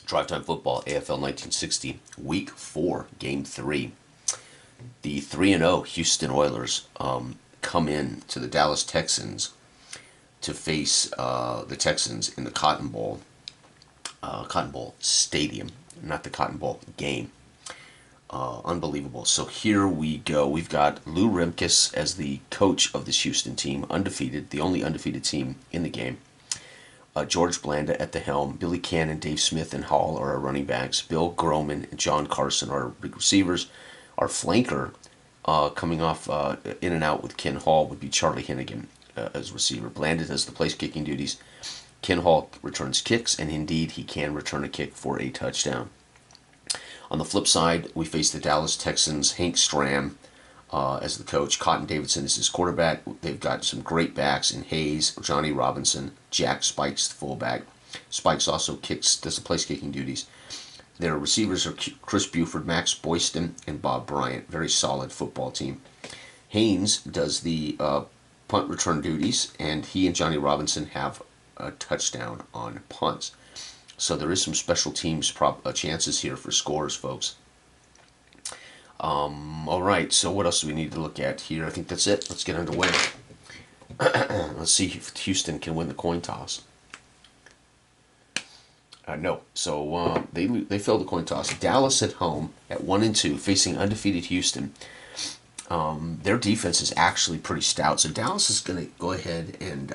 Drive Time Football, AFL 1960, Week 4, Game 3. The 3-0 Houston Oilers come in to the Dallas Texans to face the Texans in the Cotton Bowl Stadium, not the Cotton Bowl game. Unbelievable. So here we go. We've got Lou Rimkus as the coach of this Houston team, undefeated, the only undefeated team in the game. George Blanda at the helm. Billy Cannon, Dave Smith, and Hall are our running backs. Bill Groman and John Carson are our big receivers. Our flanker, coming off in and out with Ken Hall, would be Charlie Hennigan as receiver. Blanda does the place kicking duties. Ken Hall returns kicks, and indeed he can return a kick for a touchdown. On the flip side, we face the Dallas Texans. Hank Stram as the coach. Cotton Davidson is his quarterback. They've got some great backs in Hayes, Johnny Robinson, Jack Spikes, the fullback. Spikes also does the place kicking duties. Their receivers are Chris Buford, Max Boyston, and Bob Bryant. Very solid football team. Haynes does the punt return duties, and he and Johnny Robinson have a touchdown on punts. So there is some special teams chances here for scores, folks. All right, so what else do we need to look at here? I think that's it. Let's get underway. Let's see if Houston can win the coin toss. No. So they failed the coin toss. Dallas at home at 1-2, facing undefeated Houston. Their defense is actually pretty stout. So Dallas is going to go ahead and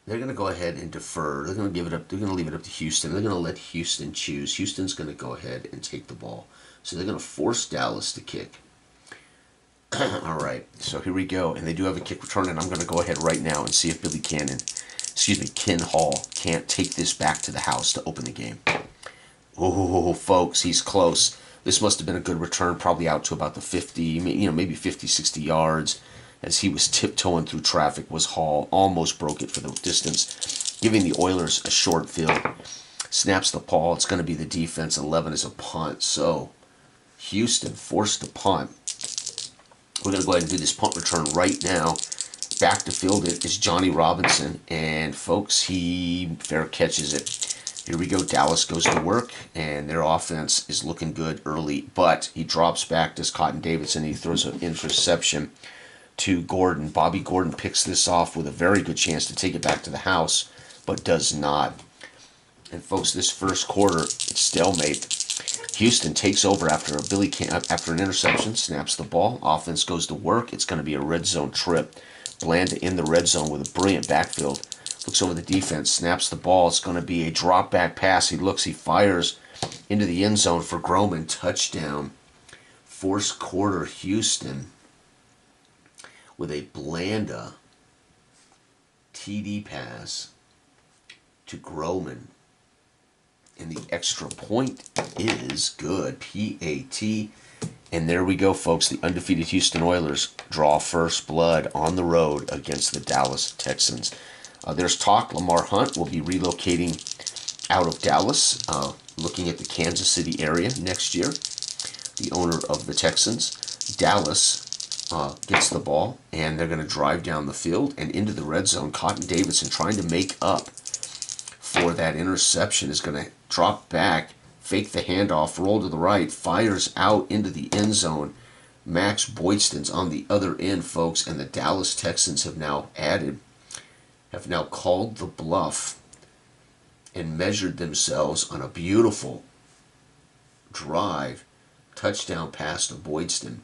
they're going to go ahead and defer. They're going to give it up. They're going to leave it up to Houston. They're going to let Houston choose. Houston's going to go ahead and take the ball. So they're going to force Dallas to kick. All right, so here we go. And they do have a kick return, and I'm going to go ahead right now and see if Ken Hall can't take this back to the house to open the game. Oh, folks, he's close. This must have been a good return, probably out to about the 50, maybe 50, 60 yards. As he was tiptoeing through traffic was Hall. Almost broke it for the distance, giving the Oilers a short field. Snaps the ball. It's going to be the defense. 11 is a punt. So Houston forced the punt. We're going to go ahead and do this punt return right now. Back to field it is Johnny Robinson. And, folks, he fair catches it. Here we go. Dallas goes to work, and their offense is looking good early. But he drops back to Cotton Davidson. He throws an interception to Gordon. Bobby Gordon picks this off with a very good chance to take it back to the house, but does not. And folks, this first quarter, it's stalemate. Houston takes over after an interception, snaps the ball. Offense goes to work. It's going to be a red zone trip. Blanda in the red zone with a brilliant backfield. Looks over the defense, snaps the ball. It's going to be a drop back pass. He fires into the end zone for Groman. Touchdown. Fourth quarter, Houston with a Blanda TD pass to Groman. And the extra point is good. PAT. And there we go, folks. The undefeated Houston Oilers draw first blood on the road against the Dallas Texans. There's talk Lamar Hunt will be relocating out of Dallas, looking at the Kansas City area next year. The owner of the Texans. Dallas gets the ball, and they're going to drive down the field and into the red zone. Cotton Davidson, trying to make up for that interception, is going to drop back, fake the handoff, roll to the right, fires out into the end zone. Max Boyston's on the other end, folks, and the Dallas Texans have now called the bluff and measured themselves on a beautiful drive, touchdown pass to Boyston.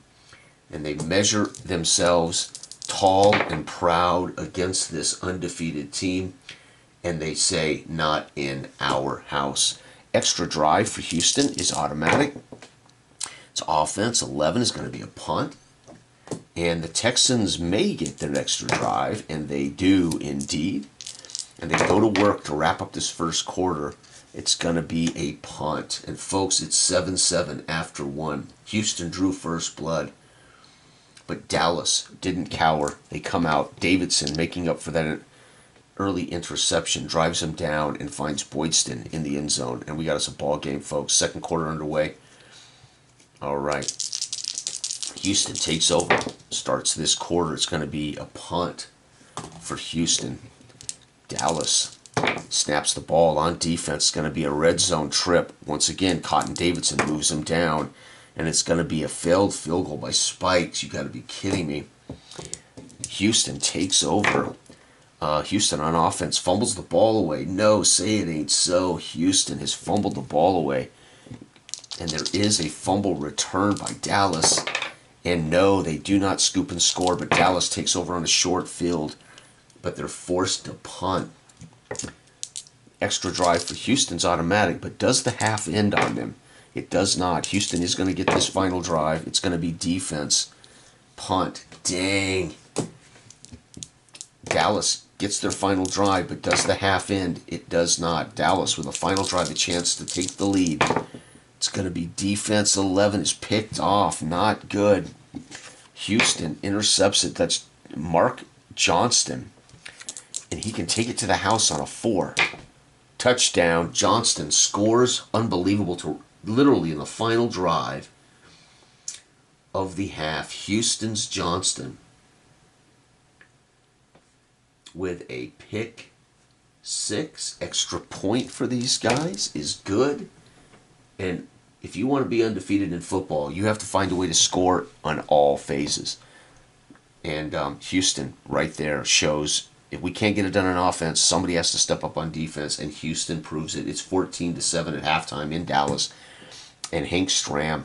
And they measure themselves tall and proud against this undefeated team. And they say, not in our house. Extra drive for Houston is automatic. It's offense. 11 is going to be a punt. And the Texans may get their extra drive, and they do indeed. And they go to work to wrap up this first quarter. It's going to be a punt. And, folks, it's 7-7 after 1. Houston drew first blood. But Dallas didn't cower. They come out. Davidson, making up for that early interception, drives him down and finds Boyston in the end zone. And we got us a ball game, folks. Second quarter underway. All right. Houston takes over. Starts this quarter. It's going to be a punt for Houston. Dallas Snaps the ball on defense. It's going to be a red zone trip. Once again, Cotton Davidson moves him down, and it's going to be a failed field goal by Spikes. You got to be kidding me. Houston takes over. Houston on offense fumbles the ball away. No, say it ain't so. Houston has fumbled the ball away. And there is a fumble return by Dallas. And no, they do not scoop and score, but Dallas takes over on a short field. But they're forced to punt. Extra drive for Houston's automatic, but does the half end on them? It does not. Houston is going to get this final drive. It's going to be defense. Punt. Dang. Dallas gets their final drive, but does the half end? It does not. Dallas with a final drive, a chance to take the lead. It's going to be defense 11 is picked off. Not good. Houston intercepts it. That's Mark Johnston. And he can take it to the house on a 4. Touchdown. Johnston scores. Unbelievable. To literally in the final drive of the half. Houston's Johnston with a pick 6. Extra point for these guys is good. And if you want to be undefeated in football, you have to find a way to score on all phases. And Houston right there shows if we can't get it done on offense, somebody has to step up on defense, and Houston proves it. It's 14-7 at halftime in Dallas. And Hank Stram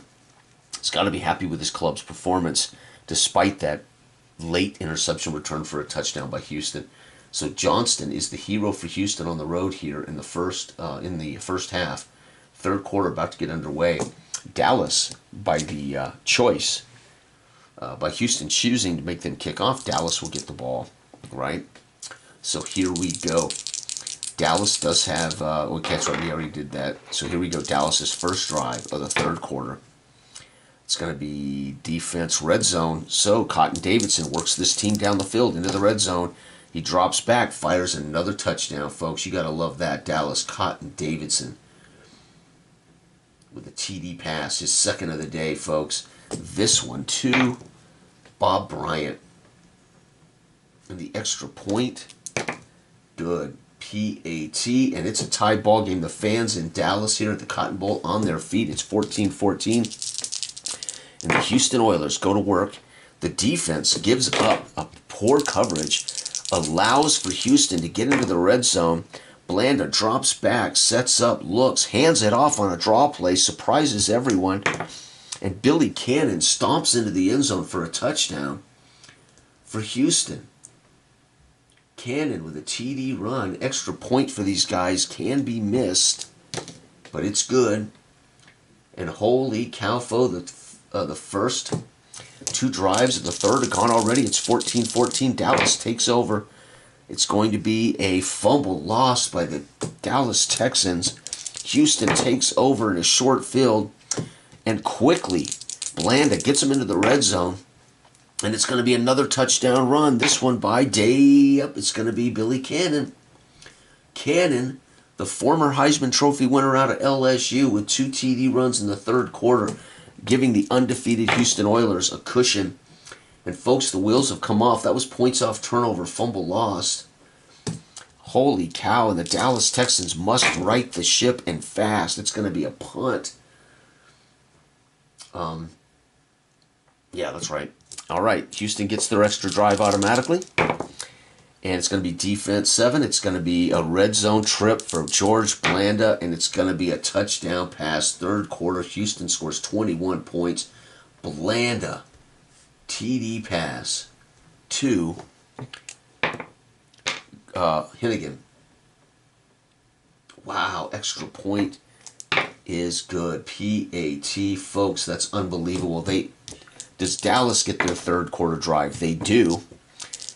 has got to be happy with his club's performance despite that late interception return for a touchdown by Houston. So Johnston is the hero for Houston on the road here in the first half. Third quarter about to get underway. Dallas, by the choice, by Houston choosing to make them kick off, Dallas will get the ball, right? So here we go. Dallas does have, well, that's right, we already did that. So here we go, Dallas's first drive of the third quarter. It's going to be defense red zone. So Cotton Davidson works this team down the field into the red zone. He drops back, fires another touchdown, folks. You got to love that. Dallas, Cotton Davidson with a TD pass, his second of the day, folks. This one, to Bob Bryant. And the extra point, good. PAT, and it's a tie ball game. The fans in Dallas here at the Cotton Bowl on their feet. It's 14-14. And the Houston Oilers go to work. The defense gives up a poor coverage, allows for Houston to get into the red zone. Blanda drops back, sets up, looks, hands it off on a draw play, surprises everyone. And Billy Cannon stomps into the end zone for a touchdown for Houston. Cannon with a TD run. Extra point for these guys can be missed, but it's good. And holy cow, the first 2 drives of the third are gone already. It's 14-14. Dallas takes over. It's going to be a fumble lost by the Dallas Texans. Houston takes over in a short field, and quickly Blanda gets him into the red zone. And it's going to be another touchdown run. This one by it's going to be Billy Cannon. Cannon, the former Heisman Trophy winner out of LSU, with 2 TD runs in the third quarter, giving the undefeated Houston Oilers a cushion. And folks, the wheels have come off. That was points off turnover, fumble lost. Holy cow, and the Dallas Texans must right the ship and fast. It's going to be a punt. Yeah, that's right. All right, Houston gets their extra drive automatically. And it's going to be defense 7. It's going to be a red zone trip for George Blanda, and it's going to be a touchdown pass. Third quarter, Houston scores 21 points. Blanda, TD pass to Hennigan. Wow, extra point is good. PAT, folks, that's unbelievable. Does Dallas get their third quarter drive? They do.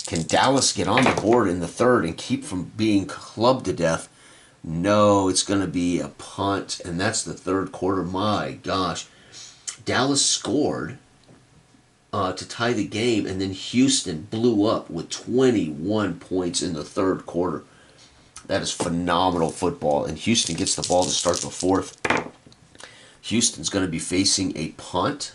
Can Dallas get on the board in the third and keep from being clubbed to death? No, it's going to be a punt, and that's the third quarter. My gosh. Dallas scored to tie the game, and then Houston blew up with 21 points in the third quarter. That is phenomenal football, and Houston gets the ball to start the fourth. Houston's going to be facing a punt.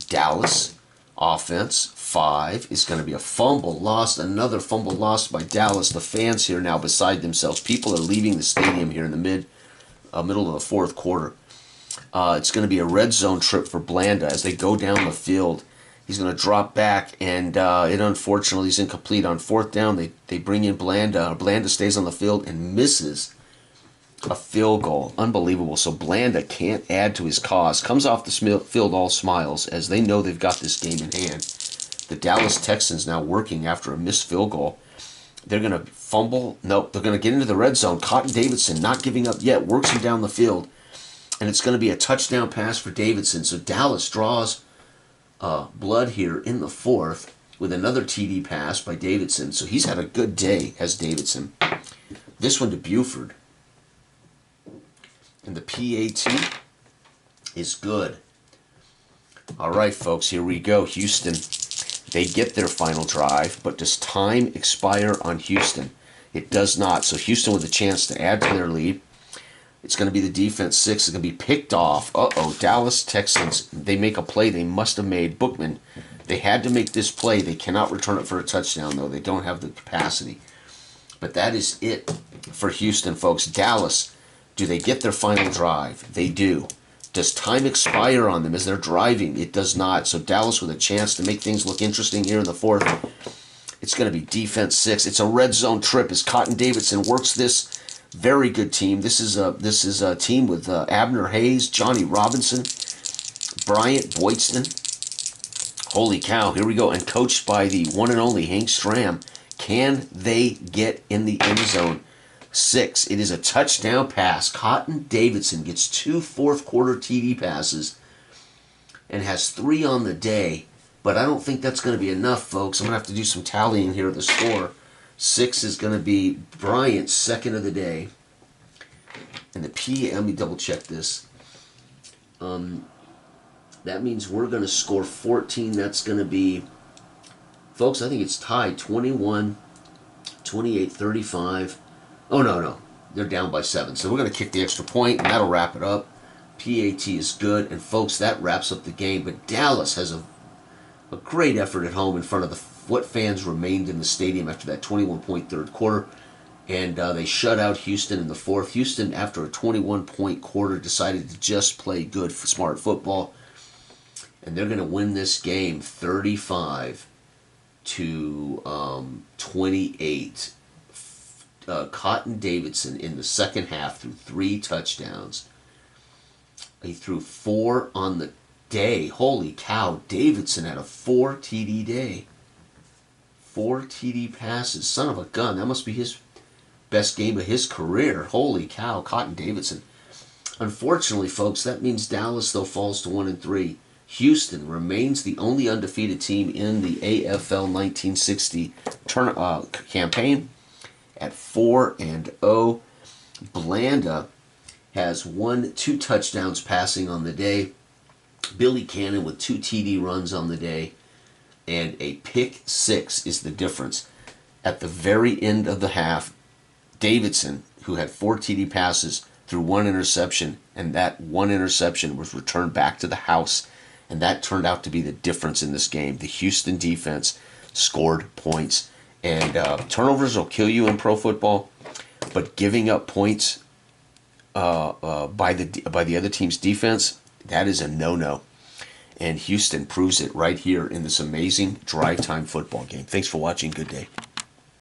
Dallas offense 5 is going to be a fumble lost. Another fumble lost by Dallas. The fans here now beside themselves. People are leaving the stadium here in the middle of the fourth quarter. It's going to be a red zone trip for Blanda as they go down the field. He's going to drop back, and it unfortunately is incomplete. On fourth down, they bring in Blanda. Blanda stays on the field and misses a field goal. Unbelievable. So Blanda can't add to his cause. Comes off the field all smiles as they know they've got this game in hand. The Dallas Texans now working after a missed field goal. They're going to fumble. Nope, they're going to get into the red zone. Cotton Davidson not giving up yet. Works him down the field. And it's going to be a touchdown pass for Davidson. So Dallas draws blood here in the fourth with another TD pass by Davidson. So he's had a good day, has Davidson. This one to Buford. And the PAT is good. All right, folks, here we go. Houston, they get their final drive, but does time expire on Houston? It does not. So Houston with a chance to add to their lead. It's going to be the defense 6. It's going to be picked off. Uh-oh, Dallas Texans, they make a play they must have made. Bookman, they had to make this play. They cannot return it for a touchdown, though. They don't have the capacity. But that is it for Houston, folks. Dallas, do they get their final drive? They do. Does time expire on them as they're driving? It does not. So Dallas with a chance to make things look interesting here in the fourth. It's going to be defense 6. It's a red zone trip as Cotton Davidson works this very good team. This is a team with Abner Hayes, Johnny Robinson, Bryant Boydston. Holy cow, here we go. And coached by the one and only Hank Stram. Can they get in the end zone? 6. It is a touchdown pass. Cotton Davidson gets 2 fourth-quarter TD passes and has 3 on the day. But I don't think that's going to be enough, folks. I'm going to have to do some tallying here of the score. 6 is going to be Bryant's second of the day. And the let me double check this. That means we're going to score 14. That's going to be, folks, I think it's tied 21, 28, 35. Oh, no. They're down by 7. So we're going to kick the extra point, and that'll wrap it up. PAT is good. And, folks, that wraps up the game. But Dallas has a great effort at home in front of what fans remained in the stadium after that 21-point third quarter. And they shut out Houston in the fourth. Houston, after a 21-point quarter, decided to just play good, smart football. And they're going to win this game 35 to 28. Cotton Davidson in the second half threw 3 touchdowns. He threw 4 on the day. Holy cow, Davidson had a 4 TD day. 4 TD passes. Son of a gun. That must be his best game of his career. Holy cow, Cotton Davidson. Unfortunately, folks, that means Dallas, though, falls to 1-3. Houston remains the only undefeated team in the AFL 1960 campaign at 4-0. Blanda has 2 touchdowns passing on the day. Billy Cannon with 2 TD runs on the day. And a pick 6 is the difference. At the very end of the half, Davidson, who had 4 TD passes, threw 1 interception, and that 1 interception was returned back to the house. And that turned out to be the difference in this game. The Houston defense scored points. And turnovers will kill you in pro football, but giving up points by the other team's defense, that is a no-no. And Houston proves it right here in this amazing drive time football game. Thanks for watching. Good day.